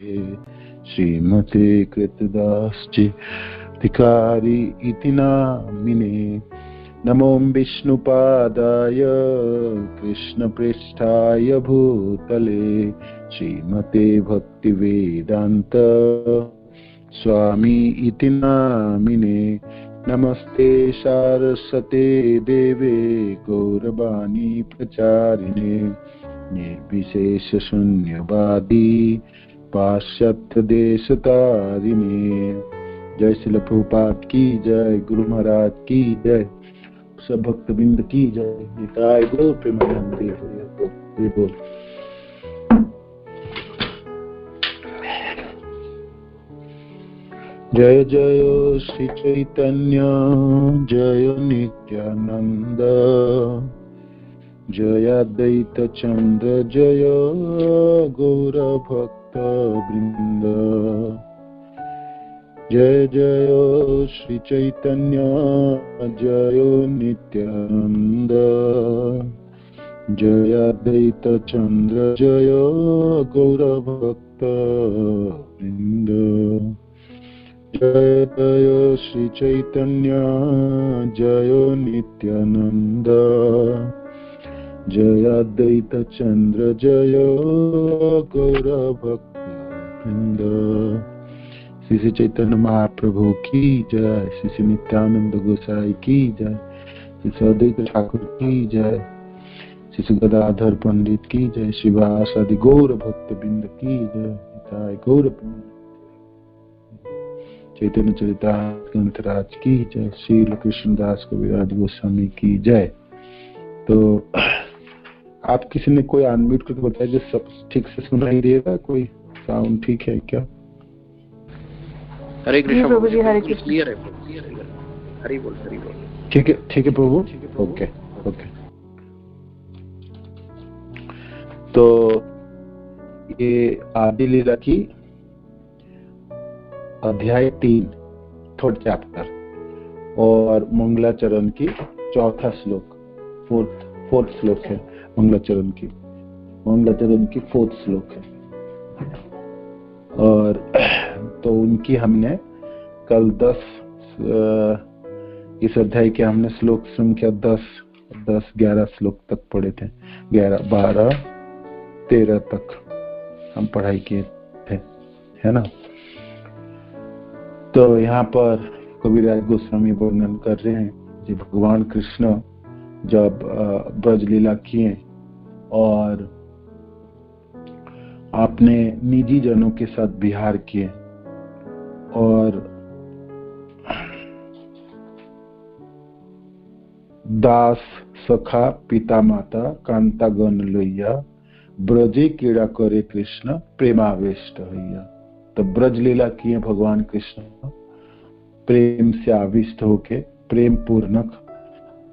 श्रीमते कृतदासचे धिकारी इति नामिने। नमो विष्णुपादाय कृष्णप्रेष्ठाय भूतले श्रीमते भक्तिवेदांत स्वामी इति नामिने। नमस्ते सारस्वते देवे गौरवाणी प्रचारिणे निर्विशेष शून्यवादी पाश्चात्य देशतारिणे। जय श्रील प्रभुपाद की जय, गुरु महाराज की जय, सब भक्त बिंद की जय। निताय गौर प्रेमानंदे बोल। जय जय श्री चैतन्य जय नित्यानंद जय अद्वैत चंद्र जय गौर भक्त वृंद। जय जय श्री चैतन्य जय नित्यानंद जय अद्वैत चंद्र जय गौर भक्त वृंद। जय जय श्री चैतन्य जय नित्यानंद जय अद्वैत चंद्र जय गौर भक्त वृंद। श्री चैतन्य महाप्रभु की जय, श्री नित्यानंद गोसाई की जय, श्री अद्वैत ठाकुर की जय, श्री गदाधर पंडित की जय, शिवास आदि गौर भक्त बिंद की जय। गौर चैतन्य चरितामृत की जय, श्री कृष्णदास कविराज गोस्वामी की जय। तो आप किसी ने कोई अनम्यूट करके बताया जो सब ठीक से सुनाई देगा? कोई साउंड ठीक है क्या? हरे कृष्ण प्रभु जी, हरे कृष्ण। क्लियर है, हरि बोल। ठीक है प्रभु। ओके। तो ये आदि लीला की अध्याय 3 थर्ड चैप्टर और मंगलाचरण की चौथा श्लोक फोर्थ श्लोक है। मंगलाचरण की फोर्थ श्लोक है। और तो उनकी हमने कल 10 इस अध्याय के हमने श्लोक संख्या 10, 11 श्लोक तक पढ़े थे। 11, 12, 13 तक हम पढ़ाई किए थे, है ना। तो यहाँ पर कविराज गोस्वामी वर्णन कर रहे हैं कि भगवान कृष्ण जब ब्रज लीला किए और आपने निजी जनों के साथ विहार किए और दास सखा पिता माता कांता गण लैया ब्रजे क्रीड़ा करे कृष्ण प्रेमावेष्ट हैया। तो ब्रज लीला किए भगवान कृष्ण प्रेम से आविष्ट होके प्रेम पूर्णक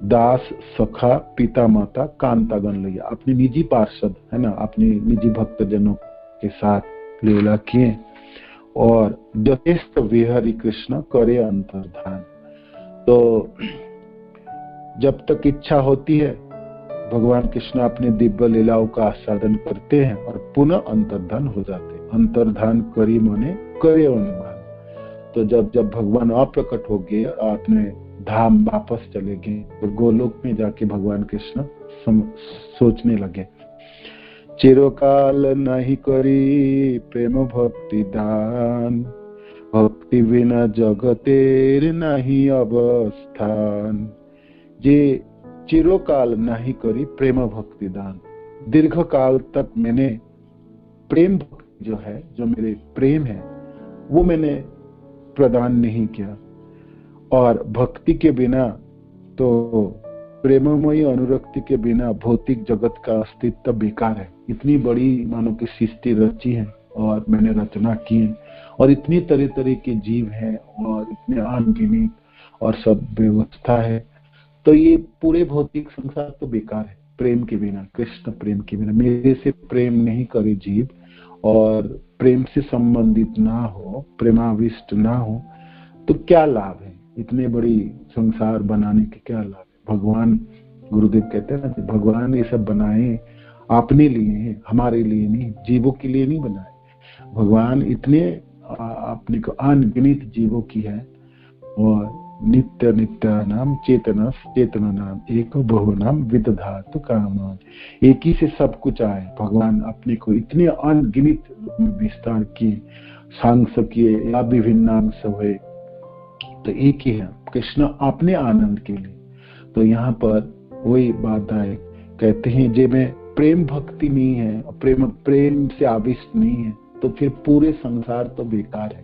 दास सखा पिता माता कांता गण लैया अपने निजी पार्षद, है ना, अपने निजी भक्त जनों के साथ लीला किए और यथेष्ट विहरि कृष्ण करे अंतर्धान। तो जब तक इच्छा होती है भगवान कृष्ण अपने दिव्य लीलाओं का आस्वादन करते हैं और पुनः अंतर्धान हो जाते हैं। अंतर्धान करी मने करे अनुमान। तो जब भगवान अप्रकट हो गए अपने धाम वापस चले गए तो गोलोक में जाके भगवान कृष्ण सोचने लगे, चिरकाल नहीं करी प्रेम भक्ति दान, भक्ति बिना जगतेर नहीं अवस्थान। जे चिरकाल नहीं करी प्रेम भक्ति दान, दीर्घ काल तक मैंने प्रेम भक्ति जो है, जो मेरे प्रेम है वो मैंने प्रदान नहीं किया। और भक्ति के बिना तो प्रेममयी अनुरक्ति के बिना भौतिक जगत का अस्तित्व बेकार है। इतनी बड़ी मानो की सृष्टि रची है और मैंने रचना की है और इतनी तरह तरह के जीव हैं और इतने अनगिनत और सब व्यवस्था है। तो ये पूरे भौतिक संसार तो बेकार है प्रेम के बिना, कृष्ण प्रेम के बिना। मेरे से प्रेम नहीं करे जीव और प्रेम से संबंधित ना हो, प्रेमाविष्ट ना हो तो क्या लाभ है? इतने बड़ी संसार बनाने के क्या लाभ है? भगवान गुरुदेव कहते हैं ना, भगवान ये सब बनाए अपने लिए हैं, हमारे लिए नहीं, जीवों के लिए नहीं बनाए। भगवान इतने अपने को अनगिनत जीवों की है और नित्य नित्य नाम चेतन चेतन नाम एक बहु नाम विदधातु काम, एक ही से सब कुछ आए। भगवान अपने को इतने अनगिनत विस्तार किए, सांस किए या विभिन्न अंश हुए, तो एक ही है कृष्ण अपने आनंद के लिए। तो यहाँ पर वही बात आए, कहते हैं जे में प्रेम भक्ति नहीं है, प्रेम से आविष्ट नहीं है, तो फिर पूरे संसार तो बेकार है।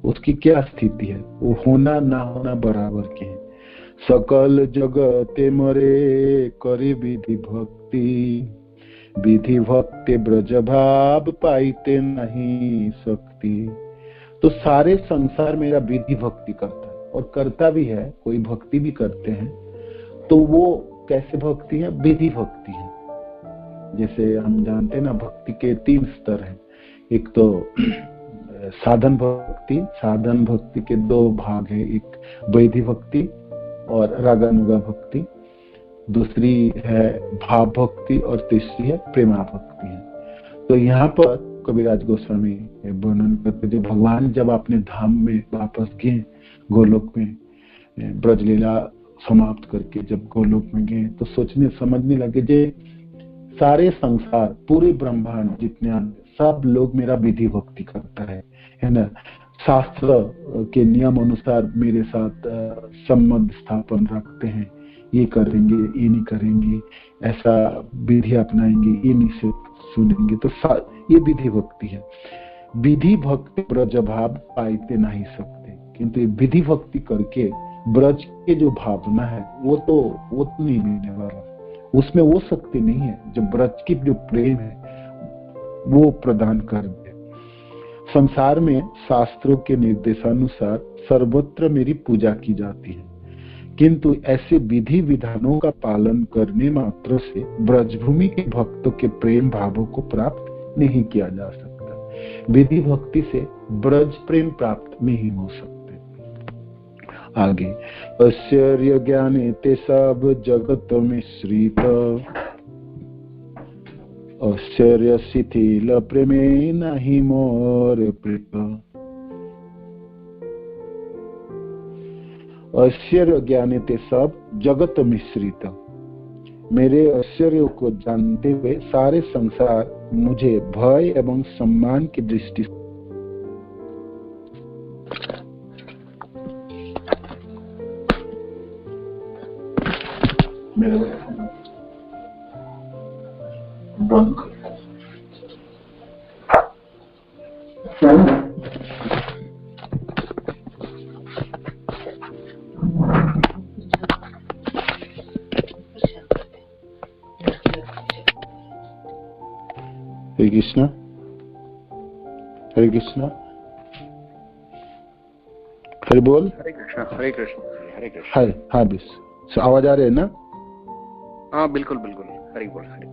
उसकी क्या स्थिति है? वो होना ना होना बराबर के है। सकल जगते मरे करे विधि भक्ति ब्रज भाव पाइते नहीं शक्ति। तो सारे संसार मेरा विधि भक्ति करता है, और करता भी है, कोई भक्ति भी करते हैं, तो वो कैसे भक्ति है? विधि भक्ति है। जैसे हम जानते हैं ना, भक्ति के 3 स्तर हैं। एक तो साधन भक्ति के 2 भाग है, एक वैधि भक्ति और रागानुगा भक्ति, दूसरी है भाव भक्ति और तीसरी है प्रेमा भक्ति है। तो यहाँ पर कविराज गोस्वामी वर्णन करते थे, भगवान जब अपने धाम में वापस गए, गोलोक में ब्रजलीला समाप्त करके जब गोलोक में गए, तो सोचने समझने लगे जे सारे संसार, पूरे ब्रह्मांड जितने सब लोग मेरा विधि भक्ति करता है ना। शास्त्र के नियम अनुसार मेरे साथ संबंध स्थापन रखते हैं, ये करेंगे, ये नहीं करेंगे, ऐसा विधि अपनाएंगे, ये नहीं सुनेंगे, तो ये विधि भक्ति है। विधि भक्ति ब्रज भाव पाइते नहीं सकते, किंतु विधि भक्ति करके ब्रज के जो भावना है वो नहीं मिलने वाला, उसमें वो शक्ति नहीं है जो ब्रज की जो प्रेम है वो प्रदान कर दे। संसार में शास्त्रों के निर्देशानुसार सर्वत्र मेरी पूजा की जाती है, किंतु ऐसे विधि विधानों का पालन करने मात्र से ब्रजभूमि के भक्तों के प्रेम भावों को प्राप्त नहीं किया जा सकता। विधि भक्ति से ब्रज प्रेम प्राप्त नहीं हो सकते। आगे, ऐश्वर्य ज्ञाने ते सब जगत मिश्रित, ऐश्वर्य शिथिल प्रेमे नहीं मोर प्रीत। ऐश्वर्य ज्ञाने ते सब जगत मिश्रित, मेरे ऐश्वर्य को जानते हुए सारे संसार मुझे भय एवं सम्मान की दृष्टि से बंद कर। हरे कृष्णा, हरे कृष्णा, हरे बोल, हरे कृष्णा, हरे कृष्णा, हरे कृष्णा। हाय, हाँ बस आवाज आ रही है ना? हाँ बिल्कुल बिल्कुल, हरे बोल, हरे।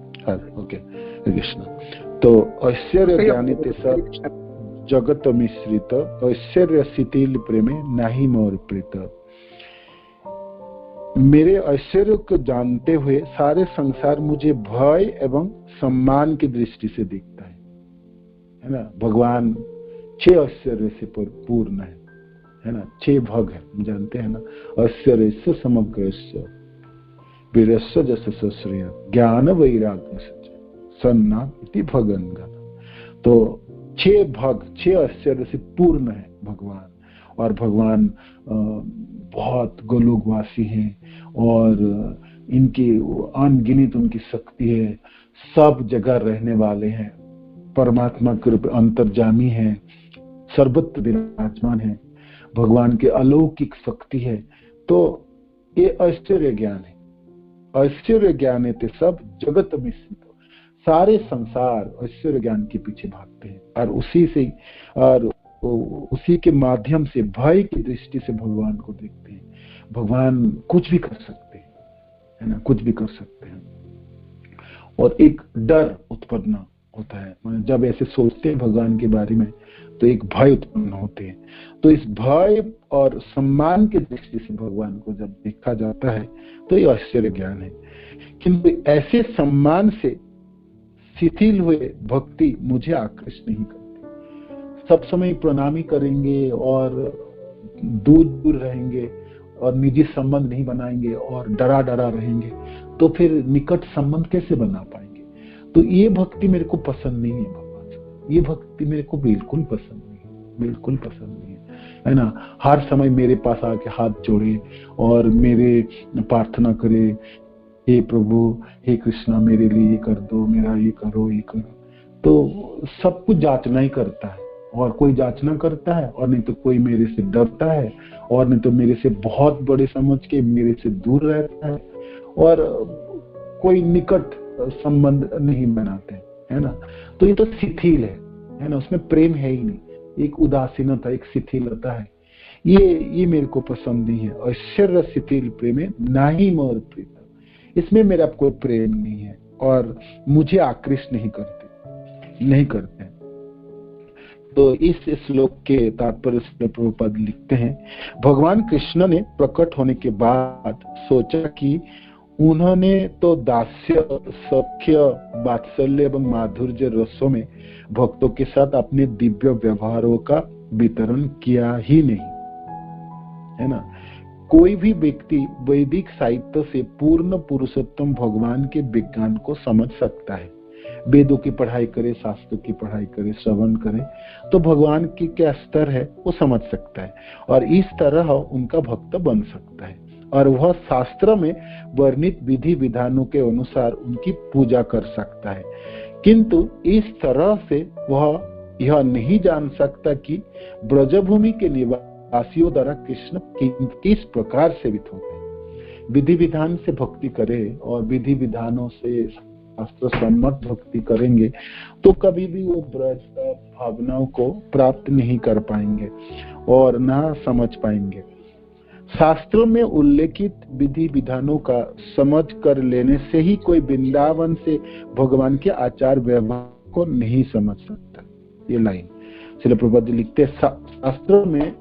ओके, हरे कृष्णा। तो ऐश्वर्य ज्ञानिते सब जगत मिश्रित, ऐश्वर्य शिथिल प्रेमे नाही मोर प्रीत। मेरे ऐश्वर्य को जानते हुए सारे संसार मुझे भय एवं सम्मान की दृष्टि से देखता है ना। भगवान 6 ऐश्वर्य से पूर्ण है ना, 6 भग है, जानते हैं ना। ऐश्वर्य समग्र वीरस्य जस श्रेय ज्ञान वैराग्य सन्ना इति भगन। तो 6 भग, 6 ऐश्वर्य से पूर्ण है भगवान। और भगवान बहुत गोलोकवासी हैं और इनकी अनगिनत उनकी शक्ति है, सब जगह रहने वाले हैं, परमात्मा के रूप अंतर्जामी हैं, सर्वत्र विराजमान है, भगवान के अलौकिक शक्ति है। तो ये ऐश्वर्य ज्ञान है। ऐश्वर्य ज्ञान है ते सब जगत में स्थित, सारे संसार ऐश्वर्य ज्ञान के पीछे भागते हैं और उसी के माध्यम से भय की दृष्टि से भगवान को देखते हैं। भगवान कुछ भी कर सकते हैं, है ना, कुछ भी कर सकते हैं। और एक डर उत्पन्न होता है, जब ऐसे सोचते हैं भगवान के बारे में तो एक भय उत्पन्न होते हैं। तो इस भय और सम्मान की दृष्टि से भगवान को जब देखा जाता है तो ये आश्चर्य ज्ञान है। किंतु ऐसे सम्मान से शिथिल हुए भक्ति मुझे आकृष्ट नहीं करती। सब समय प्रणामी करेंगे और दूर दूर रहेंगे और निजी संबंध नहीं बनाएंगे और डरा डरा रहेंगे, तो फिर निकट संबंध कैसे बना पाएंगे? तो ये भक्ति मेरे को पसंद नहीं है भगवान। ये भक्ति मेरे को बिल्कुल पसंद नहीं है, बिल्कुल पसंद नहीं है ना। हर समय मेरे पास आके हाथ जोड़े और मेरे प्रार्थना करे, हे प्रभु, हे कृष्णा, मेरे लिए ये कर दो, मेरा ये करो, ये करो। तो सब कुछ जांचना ही करता है, और कोई जांचना करता है, और नहीं तो कोई मेरे से डरता है, और नहीं तो मेरे से बहुत बड़े समझ के मेरे से दूर रहता है, और कोई निकट संबंध नहीं बनाते, है ना। तो ये तो शिथिल है ना, उसमें प्रेम है ही नहीं, एक उदासीनता, एक शिथिलता है। ये मेरे को पसंद नहीं है। ऐश्वर्य शिथिल प्रेम ना ही मोर प्रीतम, इसमें मेरा कोई प्रेम नहीं है और मुझे आकृष्ट नहीं करते। तो इस श्लोक के तात्पर्य से प्रभुपाद लिखते हैं, भगवान कृष्ण ने प्रकट होने के बाद सोचा कि उन्होंने तो दास्य, सख्य, वात्सल्य एवं माधुर्य रसों में भक्तों के साथ अपने दिव्य व्यवहारों का वितरण किया ही नहीं, है ना। कोई भी व्यक्ति वैदिक साहित्य से पूर्ण पुरुषोत्तम भगवान के विज्ञान को समझ सकता है। वेदों की पढ़ाई करे, शास्त्रों की पढ़ाई करे, श्रवण करे, तो भगवान की क्या स्तर है वो समझ सकता है और इस तरह उनका भक्त बन सकता है, और वह शास्त्र में वर्णित विधि विधानों के अनुसार उनकी पूजा कर सकता है। किंतु इस तरह से वह यह नहीं जान सकता कि ब्रजभूमि के निवासियों द्वारा कृष्ण किस प्रकार सेवित होते हैं। विधि विधान से भक्ति करे और विधि विधानों से शास्त्र सम्मत भक्ति करेंगे तो कभी भी वो ब्रज भावनाओं को प्राप्त नहीं कर पाएंगे और ना समझ पाएंगे। शास्त्रों में उल्लेखित विधि विधानों का समझ कर लेने से ही कोई वृंदावन से भगवान के आचार व्यवहार को नहीं समझ सकता। ये लाइन श्रील प्रभुपाद जी लिखते हैं, शास्त्रों में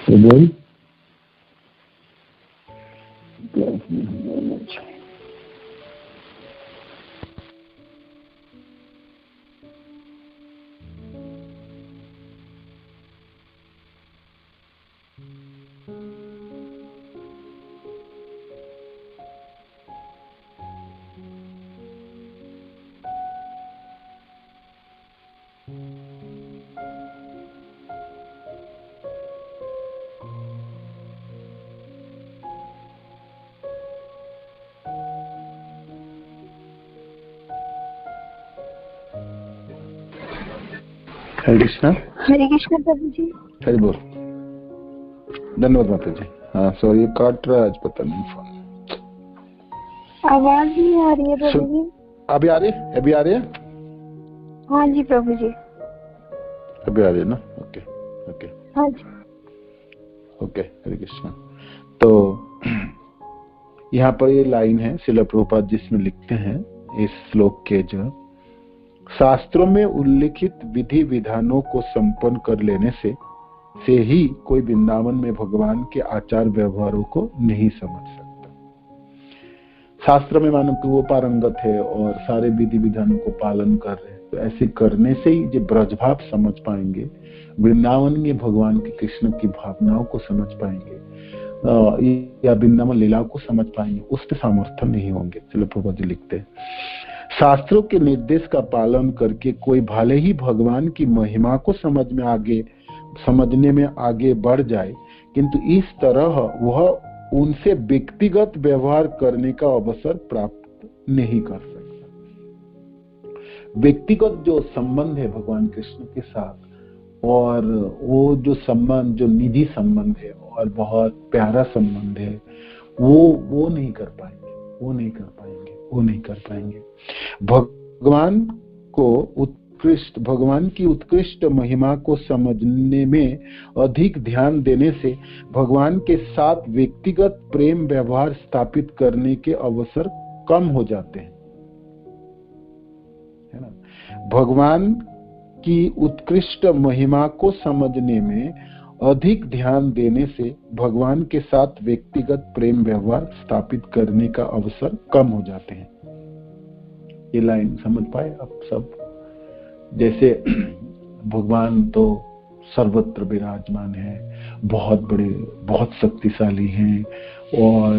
बोल हरे कृष्णा प्रभु जी। हरि बोल। धन्यवाद माता जी। हाँ सॉरी काट रहा है आज, पता नहीं फोन। आवाज नहीं आ रही है प्रभु जी। अभी आ रही है? अभी आ रही है? हाँ जी प्रभु जी। अभी आ रही है ना? ओके ओके हाँ जी। ओके। हरे कृष्णा। तो यहाँ पर ये लाइन है श्रील प्रभुपाद जिसमें लिखते हैं इस श्लोक के जो शास्त्रों में उल्लिखित विधि विधानों को संपन्न कर लेने से ही कोई वृंदावन में भगवान के आचार व्यवहारों को नहीं समझ सकता। शास्त्र में मानो कि वो पारंगत है और सारे विधि विधानों को पालन कर रहे हैं, तो ऐसे करने से ही जो ब्रजभाव समझ पाएंगे, वृंदावन में भगवान के कृष्ण की भावनाओं को समझ पाएंगे या वृंदावन लीलाओं को समझ पाएंगे, उस पर सामर्थ्य नहीं होंगे। चलो प्रभुपाद जी लिखते हैं, शास्त्रों के निर्देश का पालन करके कोई भले ही भगवान की महिमा को समझने में आगे बढ़ जाए, किंतु इस तरह वह उनसे व्यक्तिगत व्यवहार करने का अवसर प्राप्त नहीं कर सकता। व्यक्तिगत जो संबंध है भगवान कृष्ण के साथ, और वो जो संबंध जो निजी संबंध है और बहुत प्यारा संबंध है, वो नहीं कर पाएंगे, वो नहीं कर पाएंगे। भगवान की उत्कृष्ट महिमा को समझने में अधिक ध्यान देने से भगवान के साथ व्यक्तिगत प्रेम व्यवहार स्थापित करने के अवसर कम हो जाते हैं, है ना। भगवान की उत्कृष्ट महिमा को समझने में अधिक ध्यान देने से भगवान के साथ व्यक्तिगत प्रेम व्यवहार स्थापित करने का अवसर कम हो जाते हैं। ये लाइन समझ पाए आप सब? जैसे भगवान तो सर्वत्र विराजमान है, बहुत बड़े, बहुत शक्तिशाली हैं और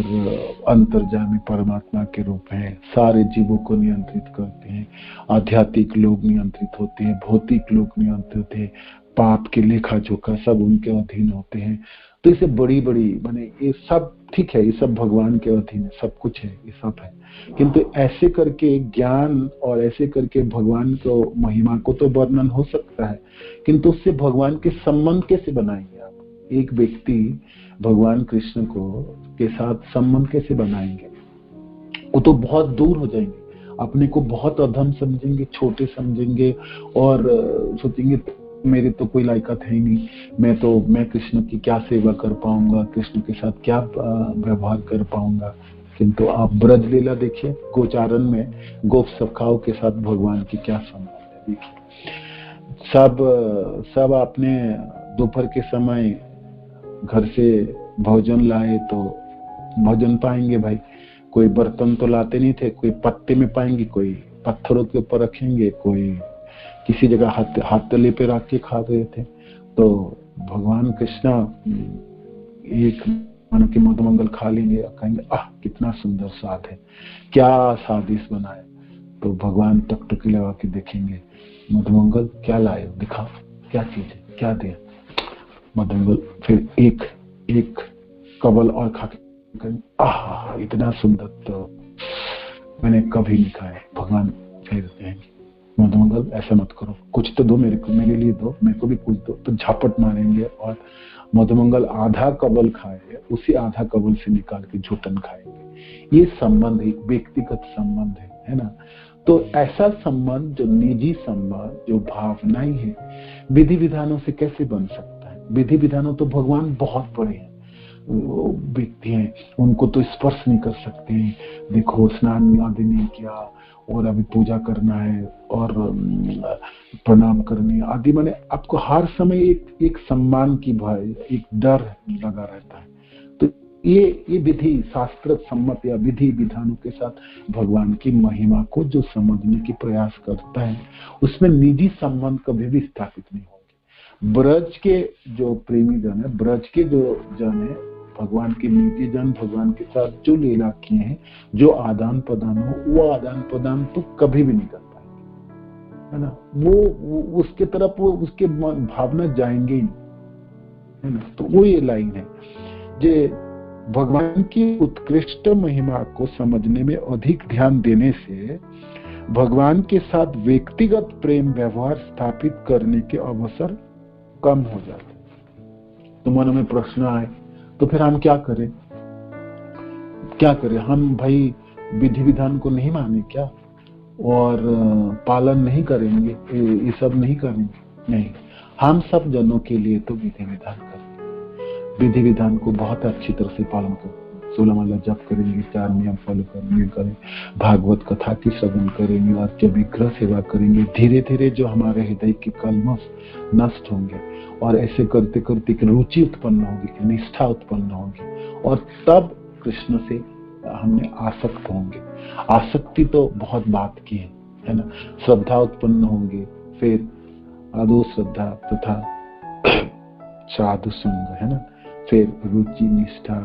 अंतर्यामी परमात्मा के रूप हैं, सारे जीवों को नियंत्रित करते हैं। आध्यात्मिक लोग नियंत्रित होते हैं, भौतिक लोग नियंत्रित हैं, पाप के लेखा जोखा सब उनके अधीन होते हैं। तो इसे बड़ी माने ये सब ठीक है, ये सब भगवान के अधीन है, सब कुछ है, ये सब है। किंतु ऐसे करके ज्ञान और ऐसे करके भगवान को महिमा को तो वर्णन हो सकता है, किंतु उससे भगवान के संबंध कैसे बनाएंगे आप? एक व्यक्ति भगवान कृष्ण को के साथ संबंध कैसे बनाएंगे? वो तो बहुत दूर हो जाएंगे, अपने को बहुत अधम समझेंगे, छोटे समझेंगे और सोचेंगे मेरी तो कोई लायकात है ही नहीं, मैं कृष्ण की क्या सेवा कर पाऊंगा, कृष्ण के साथ क्या व्यवहार कर पाऊंगा। किंतु आप ब्रज लीला देखिए, गोचारण में गोप सखाओं के साथ भगवान की क्या संबंध है। देखिए सब अपने दोपहर के समय घर से भोजन लाए तो भोजन पाएंगे भाई। कोई बर्तन तो लाते नहीं थे, कोई पत्ते में पाएंगे, कोई पत्थरों के ऊपर रखेंगे, कोई किसी जगह हाथ तले पे रख के खा रहे थे। तो भगवान कृष्ण एक मानो कि मधुमंगल खा लेंगे और कहेंगे आह कितना सुंदर स्वाद है, क्या स्वादिष्ट बनाए। तो भगवान टकटकी लगा के देखेंगे, मधुमंगल क्या लाए, दिखाओ क्या चीज है, क्या दिया। मधुमंगल फिर एक कबल और खा के कहेंगे आह इतना सुंदर तो मैंने कभी नहीं खाया। भगवान फिर कहेंगे मधुमंगल ऐसा मत करो, कुछ तो दो मेरे लिए दो, मेरे को भी कुछ दो। तो झापट मारेंगे और मधुमंगल आधा कबल खाए, उसी आधा कबल से निकाल के झूठन खाएंगे। ये संबंध एक व्यक्तिगत संबंध है ना। तो ऐसा संबंध जो निजी संबंध, जो भावनाएं है, विधि विधानों से कैसे बन सकता है? विधि विधानों तो भगवान बहुत बड़े हैं, व्यक्ति हैं, उनको तो स्पर्श नहीं कर सकते हैं। देखो स्नान आदि नहीं किया और अभी पूजा करना है और प्रणाम करने आदि, माने आपको हर समय एक सम्मान की भय, एक डर लगा रहता है। तो ये विधि शास्त्र सम्मत या विधि विधानों के साथ भगवान की महिमा को जो समझने की प्रयास करता है, उसमें निजी संबंध कभी भी स्थापित नहीं होंगे। ब्रज के जो प्रेमी जन है, ब्रज के जो जन है, भगवान के निजी जन भगवान के साथ जो लीला किए हैं, जो आदान प्रदान हो, वो आदान प्रदान तो कभी भी नहीं कर पाएंगे, है ना। वो उसके तरफ वो उसके भावना जाएंगे ही नहीं, है ना। तो वो ये लाइन है, जे भगवान की उत्कृष्ट महिमा को समझने में अधिक ध्यान देने से भगवान के साथ व्यक्तिगत प्रेम व्यवहार स्थापित करने के अवसर कम हो जाते। तो मन में प्रश्न आए तो फिर हम क्या करें? हम भाई विधि विधान को नहीं माने क्या, और पालन नहीं करेंगे, ये सब नहीं करेंगे? नहीं, हम सब जनों के लिए तो विधि विधान करेंगे, विधि विधान को बहुत अच्छी तरह से पालन करेंगे, 16 माला जप करेंगे, 4 नियम फॉलो करेंगे, भागवत कथा की श्रवण करेंगे, और विग्रह सेवा करेंगे। धीरे धीरे जो हमारे हृदय के कलमश नष्ट होंगे, और ऐसे करते करते एक रुचि उत्पन्न होगी, निष्ठा उत्पन्न होगी, और तब कृष्ण से हमने आसक्त होंगे। आसक्ति तो बहुत बात की है ना। श्रद्धा उत्पन्न होंगे, फिर आदो श्रद्धा तथा साधु संग, है ना, फिर रुचि, निष्ठा,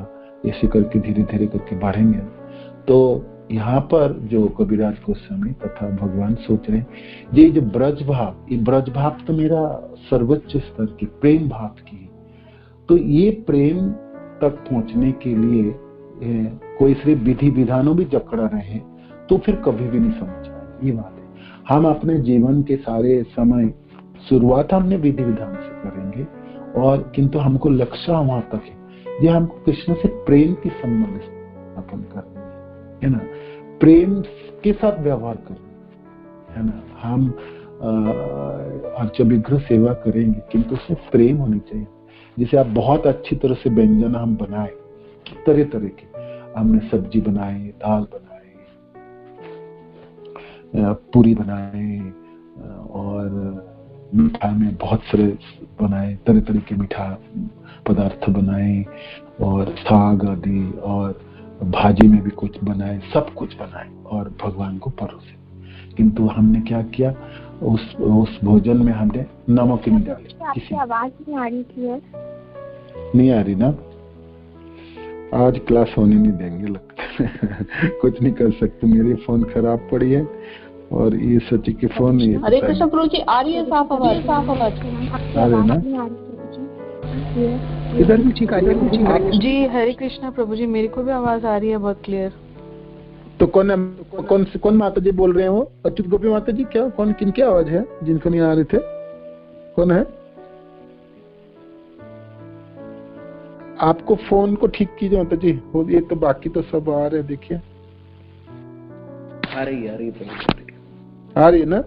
ऐसे करके धीरे धीरे करके बढ़ेंगे। तो यहाँ पर जो कबीराज गोस्वामी तथा भगवान सोच रहे हैं, ये जो ब्रज भाव तो मेरा सर्वोच्च स्तर की प्रेम भाव की है। तो ये प्रेम तक पहुंचने के लिए कोई सिर्फ विधि विधानों भी जकड़ा रहे तो फिर कभी भी नहीं समझ आए। ये बात है। हम अपने जीवन के सारे समय शुरुआत हमने विधि विधान से करेंगे, और किंतु हमको लक्ष्य वहां तक है, ये हमको कृष्ण से प्रेम की संबंध स्थापन करनी है ना, प्रेम के साथ व्यवहार करना है ना। हम अर्चविग्रह सेवा करेंगे, किंतु उससे प्रेम होनी चाहिए। जैसे आप बहुत अच्छी तरह से व्यंजन हम बनाए, तरह तरह के हमने सब्जी बनाए, दाल बनाए, पूरी बनाए, और मीठा में बहुत सारे बनाए, तरह तरह के मीठा पदार्थ बनाए, और साग आदि, और भाजी में भी कुछ बनाए, सब कुछ बनाए, और भगवान को परोसे। किंतु हमने क्या किया, उस भोजन में हमने नमक नहीं डाले। किसी आवाज नहीं आ रही थी, नहीं आ रही ना? आज क्लास होने नहीं देंगे लगता है। कुछ नहीं कर सकते, मेरी फोन खराब पड़ी है, और ये सची के फोन नहीं है। हरे कृष्ण प्रभु जी, आ रही है साफ आवाज? आ रही ना? इधर भी ठीक आ रही है जी। हरे कृष्ण प्रभु जी, मेरे को भी आवाज आ रही है बहुत क्लियर। तो कौन माता जी बोल रहे हैं? वो अच्युत गोपी माता जी? क्या कौन, किनकी आवाज है जिनको नहीं आ रहे थे? कौन है? आपको फोन को ठीक कीजिए माता जी। ये तो बाकी तो सब आ रहे हैं, देखिए आ रही है आ रही है ना?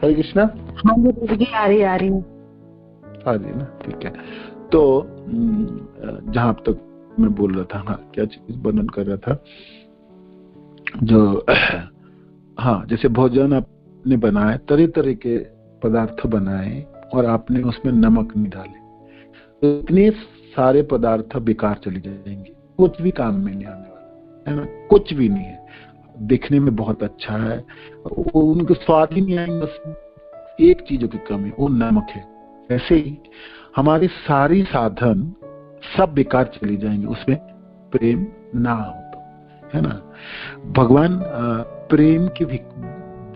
हरे कृष्णा। हाँ जी, आ रही है ना? ठीक है। तो जहां तक मैं बोल रहा था, हाँ, क्या चीज वर्णन कर रहा था, जो हाँ, जैसे भोजन आपने बनाए, तरह तरह के पदार्थ बनाए, और आपने उसमें नमक नहीं डाले, तो इतने सारे पदार्थ बेकार चले जाएंगे, कुछ भी काम में नहीं आने वाला, है ना। कुछ भी नहीं है, दिखने में बहुत अच्छा है, उनके स्वाद ही नहीं आएंगे, बस एक चीजों की कमी, वो नमक है। ऐसे ही हमारी सारी साधन सब बेकार चली जाएंगे, उसमें प्रेम ना हो तो, है ना। भगवान प्रेम के भी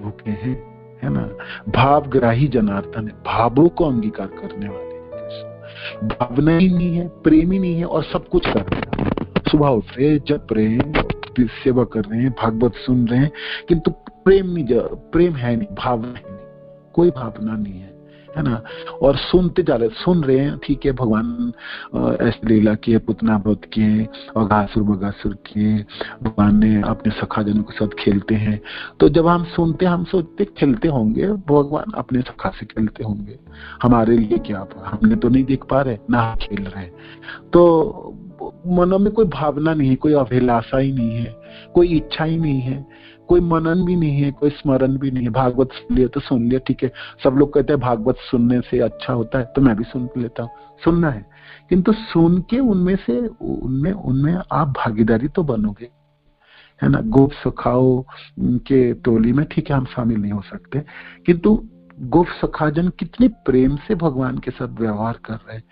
भूखे हैं, है ना। भावग्राही जनार्दन है, भावों को अंगीकार करने वाले। भावना ही नहीं है, प्रेम ही नहीं है, और सब कुछ कर रहे हैं। सुबह उठ रहे, जप रहे हैं, सेवा कर रहे हैं, भागवत सुन रहे हैं, किंतु प्रेम है नहीं, भावना है नहीं, कोई भावना नहीं है ना। और सुन रहे हैं, ठीक है, भगवान ऐसी लीला की है, पुतना वध किए, अघासुर बगासुर किए, भगवान ने अपने सखा जनों के साथ खेलते हैं। तो जब हम सुनते, हम सोचते खेलते होंगे, भगवान अपने सखा से खेलते होंगे, हमारे लिए क्या, हमने तो नहीं देख पा रहे ना खेल रहे। तो मनों में कोई भावना नहीं है, कोई अभिलाषा ही नहीं है, कोई इच्छा ही नहीं है, कोई मनन भी नहीं है, कोई स्मरण भी नहीं है। भागवत सुन लिया तो सुन लिया, ठीक है, सब लोग कहते हैं भागवत सुनने से अच्छा होता है, तो मैं भी सुन लेता हूँ, सुनना है, किंतु सुन के उनमें आप भागीदारी तो बनोगे, है ना। गोप सखाओ के टोली में ठीक है हम शामिल नहीं हो सकते, किंतु गोप सखाजन कितने प्रेम से भगवान के साथ व्यवहार कर रहे हैं,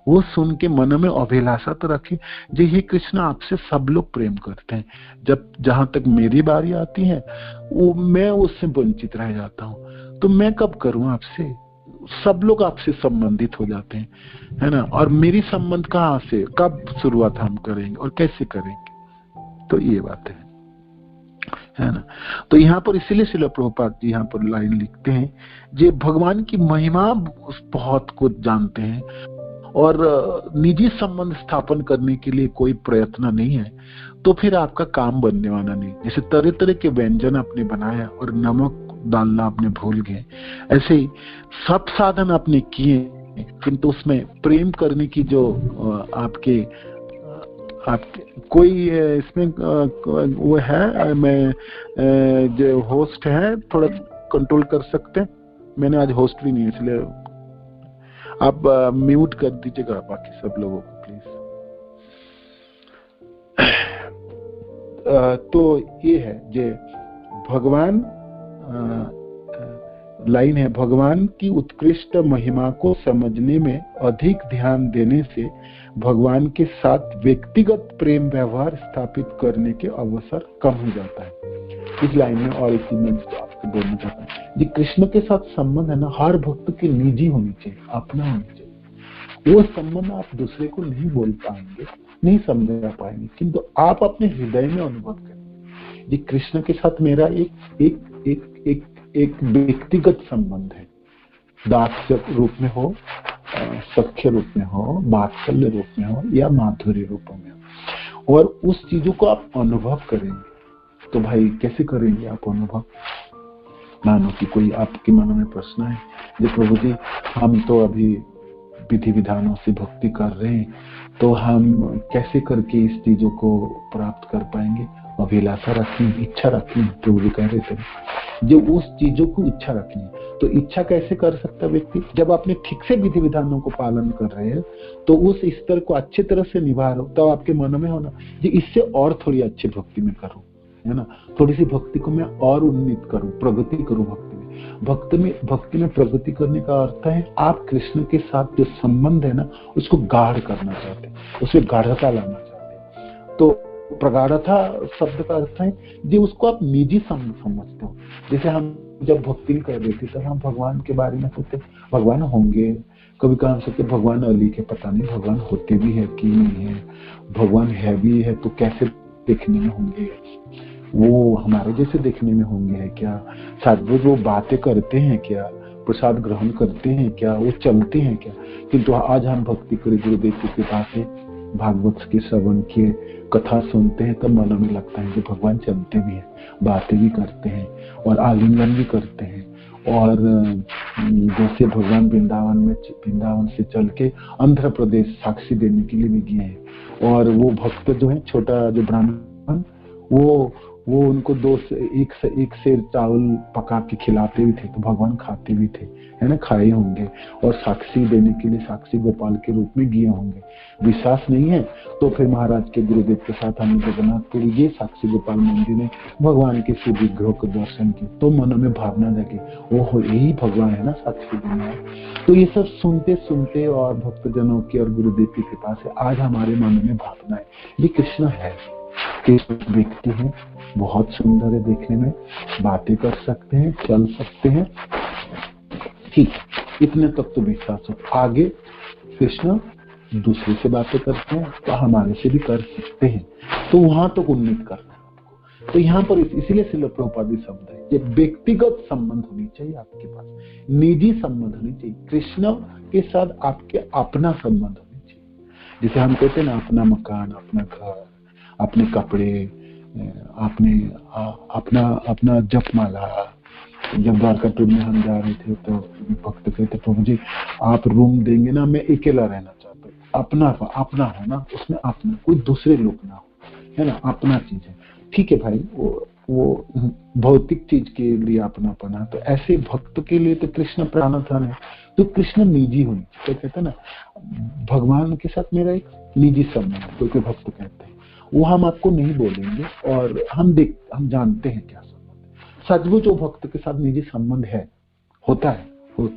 वो सुन के मन में अभिलाषा तो रखे, जी हे कृष्ण, आपसे सब लोग प्रेम करते हैं, जब जहां तक मेरी बारी आती है वो मैं उससे वंचित रह जाता हूँ, तो मैं कब करूं आपसे? सब लोग आपसे संबंधित हो जाते हैं, है ना। और मेरी संबंध कहाँ से, कब शुरुआत हम करेंगे और कैसे करेंगे? तो ये बात है। है ना। तो यहाँ पर इसीलिए श्रील प्रभुपाद जी यहाँ पर लाइन लिखते हैं, जे भगवान की महिमा बहुत कुछ जानते हैं और निजी संबंध स्थापन करने के लिए कोई प्रयत्न नहीं है, तो फिर आपका काम बनने वाला नहीं। जैसे तरह तरह के व्यंजन आपने बनाया और नमक डालना आपने भूल गए, ऐसे ही सब साधन आपने किए, किंतु उसमें प्रेम करने की जो आपके कोई इसमें वो है, मैं जो होस्ट है थोड़ा कंट्रोल कर सकते हैं। मैंने आज होस्ट भी नहीं है, इसलिए आप म्यूट कर दीजिएगा बाकी सब लोगों को प्लीज। तो ये है जे भगवान लाइन है, भगवान की उत्कृष्ट महिमा को समझने में अधिक ध्यान देने से भगवान के साथ व्यक्तिगत प्रेम व्यवहार स्थापित करने के अवसर कम हो जाता है। इस लाइन में और एक चीज मैं आपको बोलना चाहता हूँ, जी कृष्ण के साथ संबंध है ना, हर भक्त की निजी होनी चाहिए, अपना होनी चाहिए। वो संबंध आप दूसरे को नहीं बोल पाएंगे, नहीं समझा पाएंगे, किंतु आप अपने हृदय में अनुभव करेंगे। जी कृष्ण के साथ मेरा एक व्यक्तिगत संबंध है, दास्य रूप में हो, सख्य रूप में हो, वात्सल्य रूप में हो या माधुर्य रूप में हो, और उस चीजों को आप अनुभव करेंगे। तो भाई कैसे करेंगे आप अनुभव? मानो कि कोई आपके मन में प्रश्न है, जो प्रभु जी हम तो अभी विधि विधानों से भक्ति कर रहे हैं, तो हम कैसे करके इस चीजों को प्राप्त कर पाएंगे? अभिलाषा रखनी, इच्छा रखनी। प्रभु जी कह रहे थे जो उस चीजों को इच्छा रखनी है, तो इच्छा कैसे कर सकता व्यक्ति? जब आपने ठीक से विधि विधानों को पालन कर रहे हैं, तो उस स्तर को अच्छी तरह से निभा रहे हो, तो आपके मन में होना जी इससे और थोड़ी अच्छी भक्ति में करूं, है ना, थोड़ी सी भक्ति को मैं और उन्नीत करूं, प्रगति करूं भक्ति में। भक्ति में प्रगति करने का अर्थ है आप कृष्ण के साथ जो संबंध है ना, उसको गाढ़ करना चाहते हैं, उसमें गाढ़ता लाना चाहते हैं। तो प्रगाढ़ता शब्द का अर्थ है जी उसको आप निजी समझते हो। जैसे हम जब भक्ति कर रहे थे, तब हम भगवान के बारे में सोचते भगवान होंगे, कभी कहा सोचते भगवान अली के, पता नहीं भगवान होते भी है कि नहीं है, भगवान है भी है तो कैसे देखने में होंगे, वो हमारे जैसे देखने में होंगे है क्या, शायद वो बातें करते हैं क्या, प्रसाद ग्रहण करते हैं क्या, वो चलते हैं क्या। किंतु आज हम भक्ति करे गुरुदेव की कृपा से भागवत के श्रवण के कथा सुनते हैं, तब मन में लगता है कि भगवान चलते भी हैं, बातें भी करते हैं और आलिंगन भी करते हैं। और जैसे भगवान वृंदावन से चल के आंध्र प्रदेश साक्षी देने के लिए भी गए हैं, और वो भक्त जो है छोटा जो ब्राह्मण, वो उनको एक सेर चावल पका के खिलाते भी थे, तो भगवान खाते भी थे, है ना, खाए होंगे, और साक्षी देने के लिए साक्षी गोपाल के रूप में गए होंगे। विश्वास नहीं है तो फिर महाराज के गुरुदेव के साथ हमने जगन्नाथपुरी गए, साक्षी गोपाल मंदिर में भगवान के श्री विग्रह के दर्शन किए, तो मन में भावना जगी, वो यही भगवान है ना साक्षी दुनिया। तो ये सब सुनते सुनते और भक्तजनों की और गुरुदेव की कृपा से आज हमारे मन में भावना है ये कृष्ण है, कृष्ण व्यक्ति है, बहुत सुंदर है देखने में, बातें कर सकते हैं, चल सकते हैं, ठीक, इतने तक तो विश्वास हो। आगे कृष्ण दूसरे से बातें करते हैं तो हमारे से भी कर सकते हैं, तो वहां तक उन्नत करना है आपको। तो यहाँ पर इसीलिए श्रील प्रभुपाद शब्द है, ये व्यक्तिगत संबंध होनी चाहिए आपके पास, निजी संबंध होनी चाहिए, कृष्ण के साथ आपके अपना संबंध होनी चाहिए। जैसे हम कहते हैं ना, अपना मकान, अपना घर, अपने कपड़े, अपना जपमाला। जब द्वारका टूर में हम जा रहे थे तो भक्त कहते प्रभु जी आप रूम देंगे ना, मैं अकेला रहना चाहता हूँ, अपना हो ना, उसमें अपना, कोई दूसरे लोग ना हो, है ना, अपना चीज है। ठीक है भाई, वो भौतिक चीज के लिए अपनापन है, तो ऐसे भक्त के लिए तो कृष्ण प्राणधन है। तो कृष्ण निजी होनी चाहिए, तो कहते हैं ना भगवान के साथ मेरा एक निजी संबंध, कोई भक्त कहते हैं, वो हम आपको नहीं बोलेंगे, और हम जानते हैं क्या संबंध। सचमुच जो भक्त के साथ निजी संबंध है, होते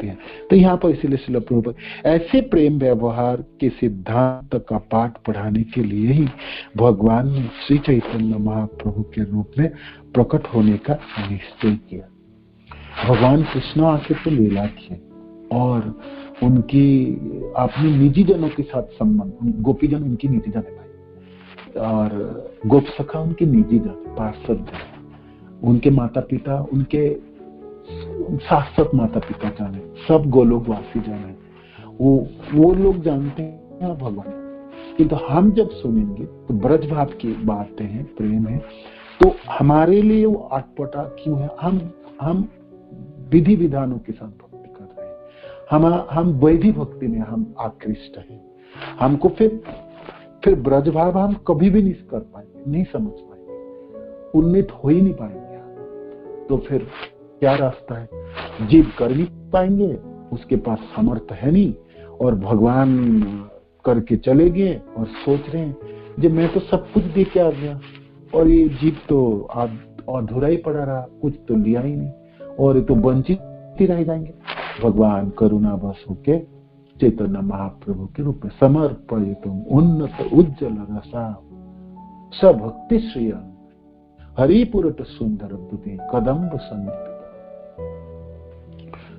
हैं। तो यहाँ पर इसीलिए श्रील प्रभुपाद ऐसे प्रेम व्यवहार के सिद्धांत का पाठ पढ़ाने के लिए ही भगवान ने श्री चैतन्य महाप्रभु के रूप में प्रकट होने का निश्चय किया। भगवान कृष्ण आके तो लीला किए, और उनकी अपने निजी जनों के साथ संबंध, गोपीजन उनकी निजी जन है भाई, और गोप सखा उनकी निजी जन, पार्षद, उनके माता पिता, उनके शाश्वत माता पिता जाने, सब गोलोकवासी जाने, वो लोग जानते हैं भगवान। किंतु हम जब सुनेंगे तो ब्रज भाव की बातें हैं, प्रेम है, तो हमारे लिए वो अटपटा क्यों है? हम विधि विधानों के साथ भक्ति कर रहे हैं, हम वैधि भक्ति में हम आकृष्ट हैं। हमको फिर ब्रज भाव हम कभी भी नहीं कर पाएंगे, नहीं समझ पाएंगे, उन्नीत हो ही नहीं पाएंगे। तो फिर क्या रास्ता है? जीव कर नहीं पाएंगे, उसके पास समर्थ है नहीं, और भगवान करके चले गए और सोच रहे हैं जब मैं तो सब कुछ दे के आ गया और ये जीव तो अधूरा ही पड़ा रहा, कुछ तो लिया ही नहीं, और ये तो वंचित ही रह जाएंगे। भगवान करुणा बस होके चैतन्य महाप्रभु के रूप में समर्पयितुम उन्नत उज्जवल रसा सभक्ति श्रिय हरिपुरट सुंदर बुद्धि कदम्ब संदीप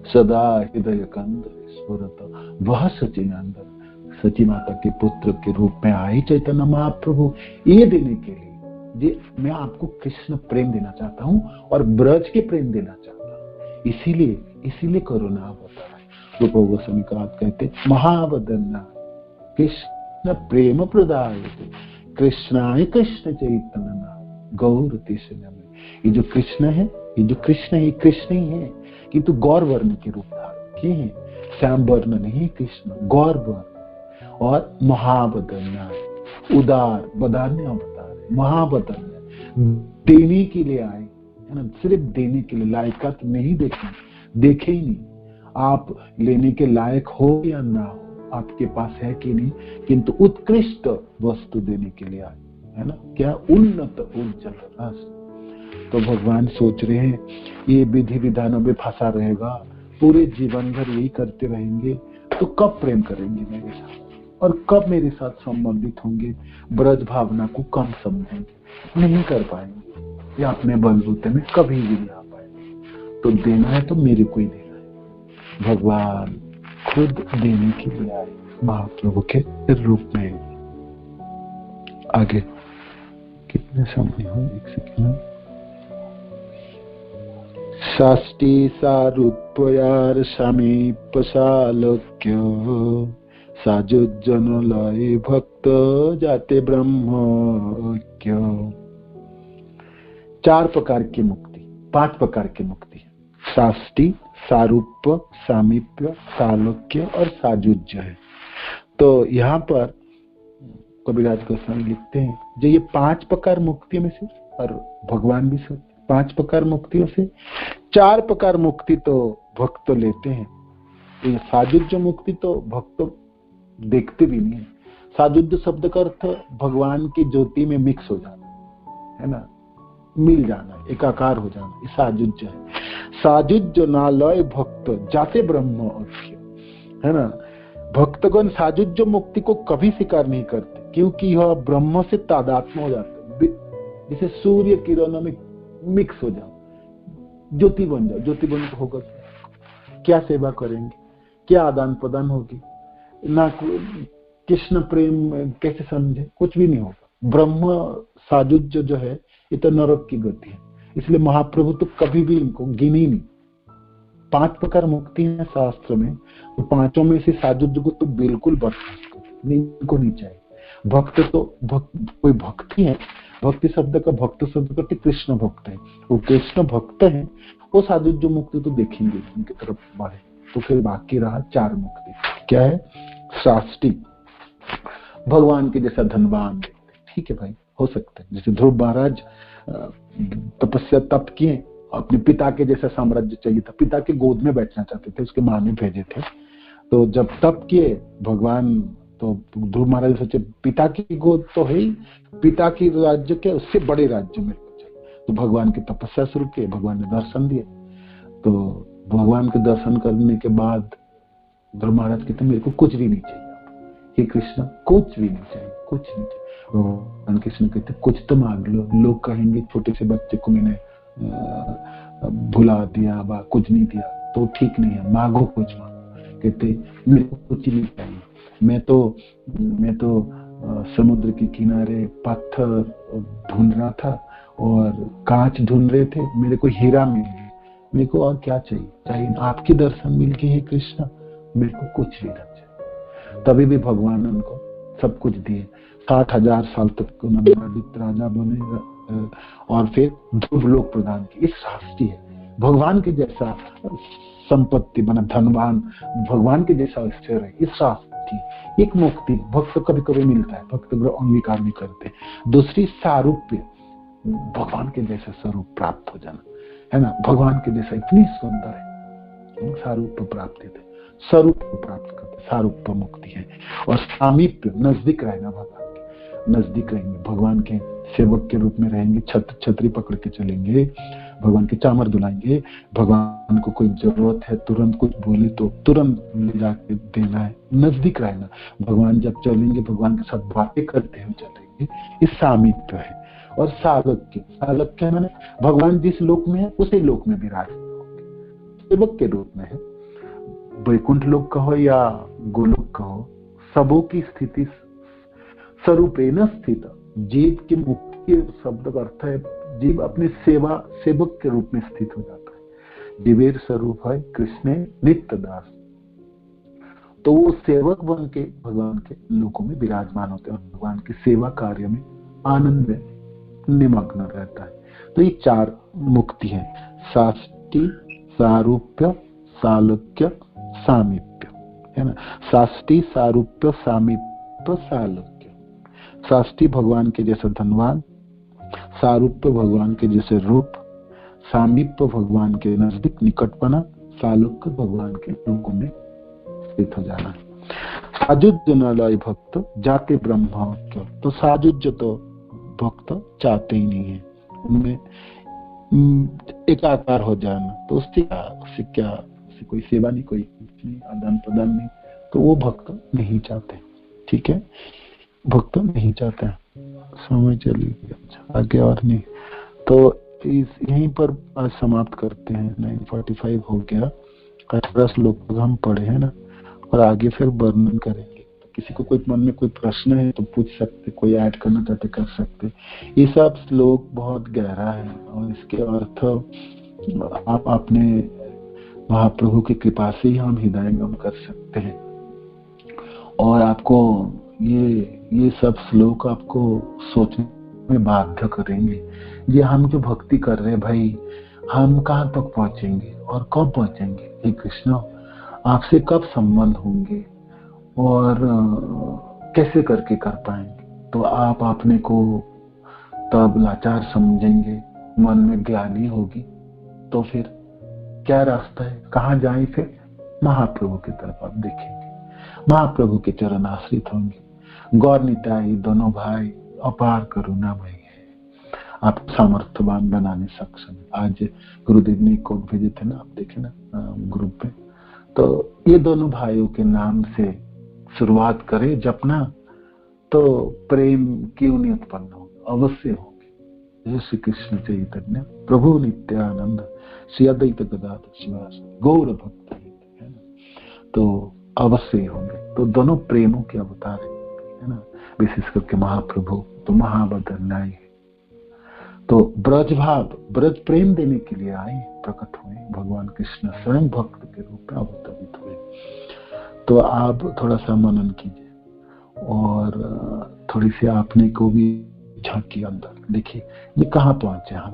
सदा हृदय कंद स्फुरत वह सचिनंदन। सची माता के पुत्र के रूप में आए चैतन्य महाप्रभु ये देने के लिए, जे मैं आपको कृष्ण प्रेम देना चाहता हूँ और ब्रज के प्रेम देना चाहता हूँ, इसीलिए करुणा अवतार है। रूप गोस्वामी का कहते महावदन्ना कृष्ण प्रेम प्रदाय कृष्णाय कृष्ण चैतन्य गौर तिष्ठन्य। ये जो कृष्ण है, कृष्ण ही है, किंतु गौर वर्ण के रूप धारण किए हैं, श्याम वर्ण नहीं कृष्ण, गौर वर्ण। और महावदन्ना उदार बदान्य अवतार है, महावदन्य देने के लिए आए, है ना, सिर्फ देने के लिए, लायकात नहीं देखे ही नहीं, आप लेने के लायक हो या ना हो, आपके पास है कि नहीं, किंतु उत्कृष्ट वस्तु देने के लिए आए, है ना, क्या उन्नत उज्जवल रस। तो भगवान सोच रहे हैं ये विधि विधानों में फंसा रहेगा, पूरे जीवन भर यही करते रहेंगे, तो कब प्रेम करेंगे मेरे साथ और कब मेरे साथ संबंधित होंगे, ब्रज भावना को कम समझेंगे, नहीं कर पाएंगे, या अपने बलबूते में कभी भी नहीं आ पाएंगे। तो देना है तो मेरे को ही देना है। भगवान खुद देने के लिए आए महाप्रभु के रूप में। आगे कितने समय हो, एक सेकंड। षष्ठी सारूप्यार समीप सालोक्य साजुजन लय भक्त जाते ब्रह्मज्ञ। 4 प्रकार की मुक्ति, 5 प्रकार की मुक्ति, षष्ठी, सारूप्य, सामीप्य, सालोक्य और साजुज्य है। तो यहाँ पर कबीरदास गोस्वामी लिखते हैं जो ये 5 प्रकार मुक्ति में से, और भगवान भी सोचते 5 प्रकार मुक्तियों से 4 प्रकार मुक्ति तो भक्त लेते हैं। ये साजुज्य मुक्ति तो भक्त देखते भी नहीं है। साजुज्य शब्द का अर्थ भगवान की ज्योति में मिक्स हो जाना, है ना, मिल जाना, एकाकार हो जाना, ये साजुज्य है। साजुज्य नालय भक्त जाते ब्रह्म, है ना। भक्तगण साजुज्य मुक्ति को कभी स्वीकार नहीं करते, क्योंकि यह ब्रह्म से तादात्म्य हो जाता है, जैसे सूर्य किरणों में मिक्स हो जाओ, ज्योति बन जाओ। ज्योति बन होगा क्या सेवा करेंगे, क्या आदान प्रदान होगी, ना कृष्ण प्रेम कैसे समझे, कुछ भी नहीं होगा। ब्रह्म साजुज्य जो है ये तो नरक की गति है, इसलिए महाप्रभु तो कभी भी इनको गिनी नहीं। 5 प्रकार मुक्ति है शास्त्र में, तो 5 में से साजुज्य को तो बिल्कुल बर्दाश्त नहीं, इनको नहीं चाहिए। भक्त तो कोई भक्ति है, भक्ति शब्द का भक्त शब्द करते कृष्ण भक्त है, वो कृष्ण भक्त है, वो साजुज्य मुक्ति तो देखेंगे उनकी तरफ बढ़े। तो फिर बाकी रहा 4 मुक्ति, क्या है? षष्ठी, भगवान के जैसा धनवान, ठीक है भाई, हो सकता है। जैसे ध्रुव महाराज तपस्या तप किए, अपने पिता के जैसा साम्राज्य चाहिए था, पिता के गोद में बैठना चाहते थे, उसके माँ ने भेजे थे। तो जब तप किए भगवान, तो ध्रुव महाराज सोचे पिता की गोद तो है ही, पिता की राज्य के उससे बड़े राज्य मेरे को चाहिए। तो भगवान की तपस्या शुरू की, भगवान ने दर्शन दिए। तो भगवान के दर्शन करने के बाद ध्रुव महाराज कहते मेरे को कुछ भी नहीं चाहिए, हे कृष्ण कुछ भी नहीं चाहिए, कुछ नहीं चाहिए। भगवान कृष्ण कहते कुछ तो मांग लो, लोग कहेंगे छोटे से बच्चे को मैंने भुला दिया, कुछ नहीं दिया, तो ठीक नहीं है, मांगो कुछ मांगो। कहते मेरे को कुछ नहीं चाहिए, मैं तो समुद्र के किनारे पत्थर ढूंढ रहा था और कांच ढूंढ रहे थे, मेरे को हीरा मिल गया, मेरे को और क्या चाहिए? चाहिए आपके दर्शन मिल गए हे कृष्ण, मेरे को कुछ भी ना चाहिए। तभी भी भगवान उनको सब कुछ दिए। 60,000 साल तक उन्होंने राजा बने और फिर ध्रुव लोक प्रदान की। इस राष्ट्रीय है भगवान के जैसा संपत्ति बना, धनवान भगवान के जैसा स्थिर है। इस राष्ट्रीय एक मुक्ति भक्त कभी कभी मिलता है, भक्त अंगीकार भी करते हैं। दूसरी सारूप्य, भगवान के जैसा स्वरूप प्राप्त हो जाना, है ना, भगवान के जैसा इतनी सुंदर है, सारूप्य प्राप्ति थे, स्वरूप को प्राप्त करते, सारूप्य मुक्ति है। और सामीप्य, नजदीक रहना, भगवान के नजदीक रहेंगे, भगवान के सेवक के रूप में रहेंगे, छतरी पकड़ के चलेंगे, भगवान के चामर दुलाएंगे, भगवान को कोई जरूरत है तुरंत कुछ बोले तो तुरंत ले जाके देना है, नजदीक रहना, भगवान जब चलेंगे भगवान के साथ बातें करते हुए चलेंगे, ये सामीप्य है। और सालक्य, सालक्य मैंने भगवान जिस लोक में है उसी लोक में विराज सेवक के रूप में है। वैकुंठ लोक का हो या गोलोक का हो, सबों की स्थिति स्वरूपेण स्थित। जीव की मुक्ति शब्द का अर्थ है जीव अपने सेवक के रूप में स्थित हो जाता है। जीवेर स्वरूप है कृष्ण नित्य दास, तो वो सेवक बन के भगवान के लोकों में विराजमान होते हैं और भगवान के सेवा कार्य में आनंद में निमग्न रहता है। तो ये 4 मुक्ति है, साष्टी, सारूप्य, सालोक्य, सामीप्य, है ना। साष्टी, सारूप्य, सामीप्य, सालोक्य। साष्टी भगवान के जैसा धनवान, सारूप्य भगवान के जैसे रूप, सामीप्य भगवान के नजदीक निकटपना, सालोक्य भगवान के लोकों में स्थित हो जाना। साजुज्य न लय भक्त जाते ब्रह्म, तो साजुज्य तो भक्त चाहते ही नहीं है, उनमें एकाकार हो जाना, तो उससे क्या उससे कोई सेवा नहीं, कोई आदान प्रदान नहीं, तो वो भक्त नहीं चाहते। ठीक है, भक्त नहीं चाहते। समय चली गया, अच्छा आगे और नहीं, तो यहीं पर आज समाप्त करते हैं। 9:45 हो गया, 18 श्लोक हम पढ़े हैं ना, और आगे फिर वर्णन करेंगे। किसी को कोई मन में कोई प्रश्न है तो पूछ सकते, कोई ऐड करना चाहते कर सकते। ये सब श्लोक बहुत गहरा है और इसके अर्थ आप अपने महाप्रभु की कृपा से ही हम हृदयंगम कर सकते हैं। और आपको ये सब श्लोक आपको सोचने में बाध्य करेंगे, ये हम जो भक्ति कर रहे हैं भाई, हम कहाँ तक पहुंचेंगे और कब पहुंचेंगे? हे कृष्ण, आपसे कब संबंध होंगे और कैसे करके कर पाएंगे? तो आप अपने को तब लाचार समझेंगे, मन में ग्लानि होगी, तो फिर क्या रास्ता है, कहाँ जाएं? फिर महाप्रभु की तरफ आप देखेंगे, महाप्रभु के चरण आश्रित होंगे। गौर निताई दोनों भाई अपार करुणामय है, आप सामर्थ्यवान बनाने सक्षम। आज गुरुदेव ने कोड भेजे थे ना, आप देखे ना ग्रुप पे, तो ये दोनों भाइयों के नाम से शुरुआत करें जपना, तो प्रेम क्यों नहीं उत्पन्न होगा? अवश्य होंगे। श्री कृष्ण चैतन्य प्रभु नित्यानंद श्री अद्वैत गदाधर शिवासादि गौर भक्त है ना, तो अवश्य होंगे। तो दोनों प्रेमों के अवतार है ना, विशेष करके महाप्रभु तो महाबदरनाई है। तो ब्रज भाव, ब्रज प्रेम देने के लिए आए, प्रकट हुए भगवान कृष्ण स्वयं भक्त के रूप में अवतरित हुए। तो आप थोड़ा सा मनन कीजिए और थोड़ी सी आपने को भी झांकी अंदर, देखिए ये कहाँ पहुंचे हम।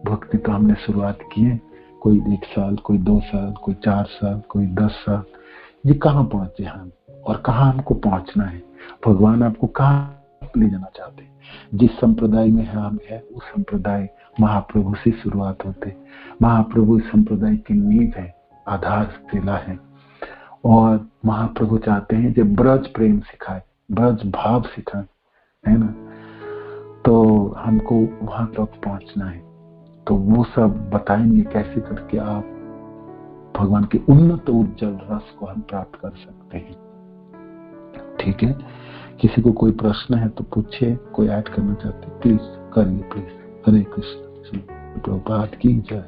भक्ति तो हमने शुरुआत की है, कोई 1 साल, कोई 2 साल, कोई 4 साल, कोई 10 साल, ये कहाँ पहुंचे हम और कहाँ हमको पहुंचना है? भगवान आपको कहाँ ले जाना चाहते हैं? जिस संप्रदाय में हम है उस संप्रदाय महाप्रभु से शुरुआत होते। महाप्रभु इस संप्रदाय की नींव है, आधारशिला है, और महाप्रभु चाहते हैं कि ब्रज प्रेम सिखाए, ब्रज भाव सिखाए, है ना। तो हमको वहां तक पहुंचना है, तो वो सब बताएंगे कैसे करके आप भगवान के उन्नत उज्जवल रस को हम प्राप्त कर सकते हैं। ठीक है, किसी को कोई प्रश्न है तो पूछिए, कोई ऐड करना चाहते प्लीज करिए, प्लीज। हरे कृष्ण। प्रभुपाद की जय,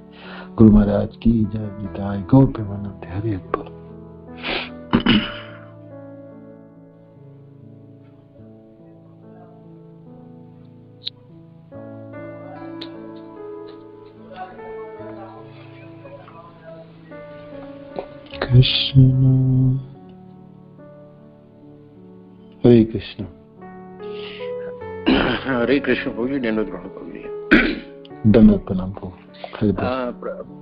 गुरु महाराज की जय, निताय गौर प्रेमानंद, हरे बोल। कृष्ण हरे कृष्ण। हरे कृष्ण प्रभु जी, दंडवत प्रणाम प्रभु जी। दंडवत प्रणाम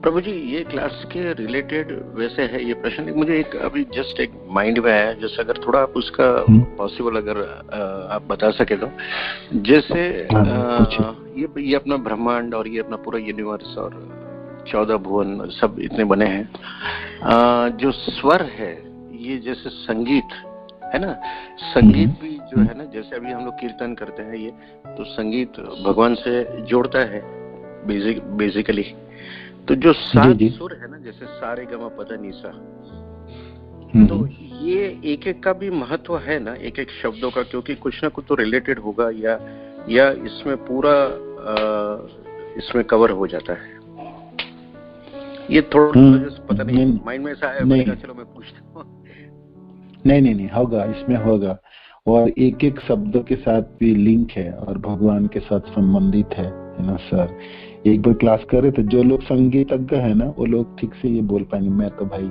प्रभु जी, ये क्लास के रिलेटेड वैसे है ये प्रश्न, मुझे एक अभी जस्ट एक माइंड में आया, जैसे अगर थोड़ा आप उसका पॉसिबल अगर आप बता सके तो, जैसे ये अपना ब्रह्मांड और ये अपना पूरा यूनिवर्स और 14 भुवन सब इतने बने हैं, जो स्वर है ये जैसे संगीत है ना, संगीत भी जो है ना, जैसे अभी हम लोग कीर्तन करते हैं ये तो संगीत भगवान से जोड़ता है बेसिकली। तो जो 7 सुर है ना, जैसे सारे गमा पदा निसा, तो ये एक एक का भी महत्व है ना, एक एक शब्दों का, क्योंकि कुछ ना कुछ तो रिलेटेड होगा या इसमें पूरा इसमें कवर हो जाता है। ये थोड़ा पता नहीं माइंड में ऐसा आया, चलो मैं पूछता हूँ। नहीं होगा, इसमें होगा, और एक एक शब्दों के साथ भी लिंक है और भगवान के साथ संबंधित है ना सर। एक बार क्लास करे तो जो लोग संगीतज्ञ है ना, वो लोग ठीक से ये बोल पाएंगे। मैं तो भाई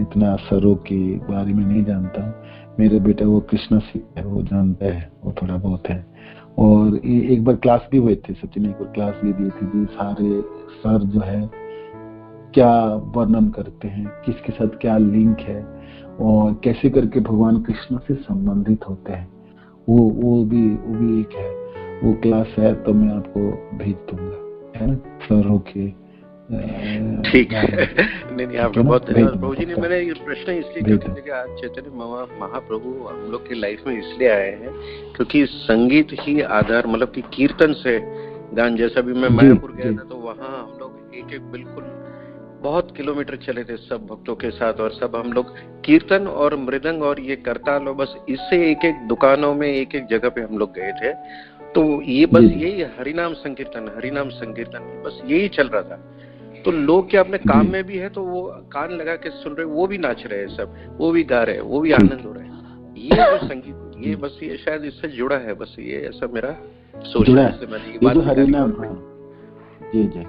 इतना स्वरों के बारे में नहीं जानता, मेरे बेटा वो कृष्ण सिंह है, वो जानता है, वो थोड़ा बहुत है। और एक बार क्लास भी हुए थे, सचिन एक बार क्लास भी दी थी, सारे सर जो है क्या वर्णन करते हैं, किसके साथ क्या लिंक है और कैसे करके भगवान कृष्ण से संबंधित होते हैं, वो भी एक है। वो क्लास है तो मैं आपको भेज दूंगा, है ना सरों के। ठीक है, नहीं आपका बहुत धन्यवाद प्रभु जी ने। मैंने ये प्रश्न इसलिए क्योंकि आज चैतन्य महाप्रभु हम लोग की लाइफ में इसलिए आए हैं क्योंकि संगीत ही आधार, मतलब कि कीर्तन से गान, जैसा भी मैं मायापुर गया था तो वहाँ हम लोग एक बिल्कुल बहुत किलोमीटर चले थे सब भक्तों के साथ, और सब हम लोग कीर्तन और मृदंग और ये करताल, बस इससे एक एक दुकानों में एक एक जगह पे हम लोग गए थे। तो ये बस यही हरिनाम संकीर्तन बस यही चल रहा था। तो लोग क्या अपने काम में भी है तो वो कान लगा के सुन रहे, वो भी नाच रहे हैं सब, वो भी गा रहे हैं, वो भी आनंद हो रहे हैं। ये जो संगीत, ये बस ये शायद इससे जुड़ा है, बस ये ऐसा मेरा सोच है। ये जो हरिनाम, जय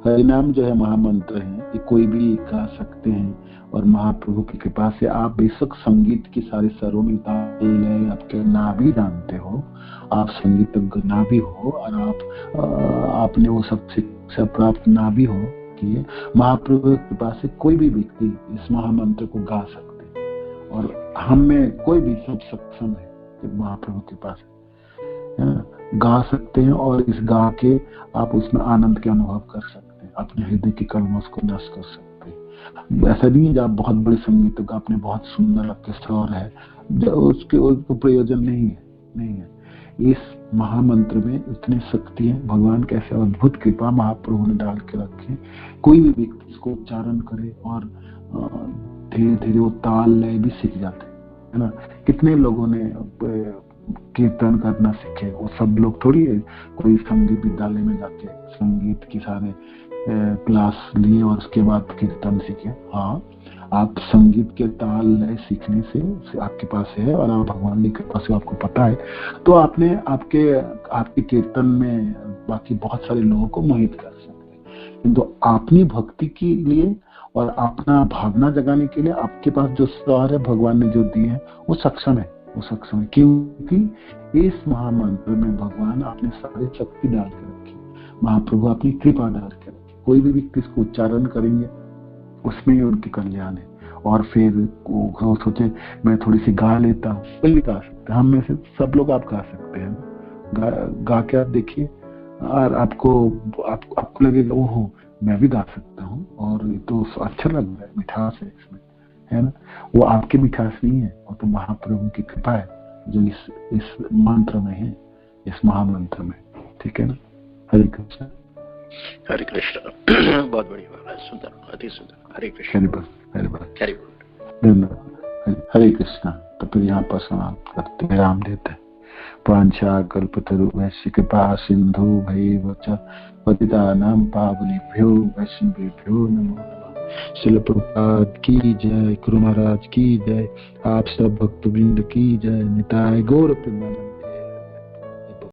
हरिनाम जो है महामंत्र है, ये कोई भी गा सकते हैं, और महाप्रभु की कृपा से आप बेशक संगीत की सारे स्वरों में ताल लय आपके ना भी जानते हो, आप संगीतज्ञ ना भी हो, और आपने वो सब शिक्षा प्राप्त ना भी हो कि महाप्रभु की कृपा से कोई भी व्यक्ति इस महामंत्र को गा सकते हैं, और हम में कोई भी सब सक्षम है महाप्रभु के पास गा सकते हैं, और इस गा के आप उसमें आनंद के अनुभव कर सकते हैं, अपने हृदय की कलमश को नष्ट कर सकते हैं। ऐसा नहीं है जब आप बहुत बड़े संगीत का आपने बहुत सुंदर आपके स्वर है, उसको प्रयोजन नहीं है। इस महामंत्र में इतनी शक्ति है, भगवान कैसे अद्भुत कृपा महाप्रभु ने डाल के रखे। कोई भी व्यक्ति इसको उच्चारण करे और धीरे धीरे वो ताल लय भी सीख जाते है ना। कितने लोगों ने कीर्तन करना सीखे, वो सब लोग थोड़ी है कोई संगीत विद्यालय में जाके संगीत की सारे क्लास लिए और उसके बाद कीर्तन सीखे। हाँ, आप संगीत के ताल लय सीखने से आपके पास है, और आप भगवान की कृपा से आपको पता है, तो आपने आपके कीर्तन में बाकी बहुत सारे लोगों को मोहित कर सकते हैं। किंतु अपनी भक्ति के लिए और अपना भावना जगाने के लिए आपके पास जो स्वर है भगवान ने जो दिए है वो सक्षम है, क्योंकि इस महामंत्र में भगवान आपने सारी शक्ति डाल के रखी, महाप्रभु अपनी कृपा डाल के रखी। कोई भी व्यक्ति इसको उच्चारण करेंगे उसमें ही उनकी कल्याण है। और फिर वो सोचे मैं थोड़ी सी गा लेता हूँ, कोई भी गा सकते हैं, हम में से सब लोग आप गा सकते हैं। गा के आप देखिए और आपको लगेगा ओहो मैं भी गा सकता हूँ, और तो अच्छा लग रहा है, मिठास है इसमें, है ना। वो आपकी मिठास नहीं है, वो तो महाप्रभु की कृपा है जो इस मंत्र में है, इस महामंत्र में। ठीक है ना। हरे कृष्ण। हरे कृष्ण। बहुत बढ़िया, सुंदर, अति सुंदर। हरे कृष्ण। धन्यवाद। हरे कृष्ण। तो फिर यहाँ पर समाप्त करते हैं, राम देते हैं। पांचा कल्पतरुभ्यश्च कृपा सिंधु भैव च पतितानां पावनेभ्यो वैष्णवेभ्यो नमो नमः। श्रील प्रभुपाद की जय, गुरु महाराज की जय, आप सब भक्तवृंद की जय। निताय गौर प्रेमानंद।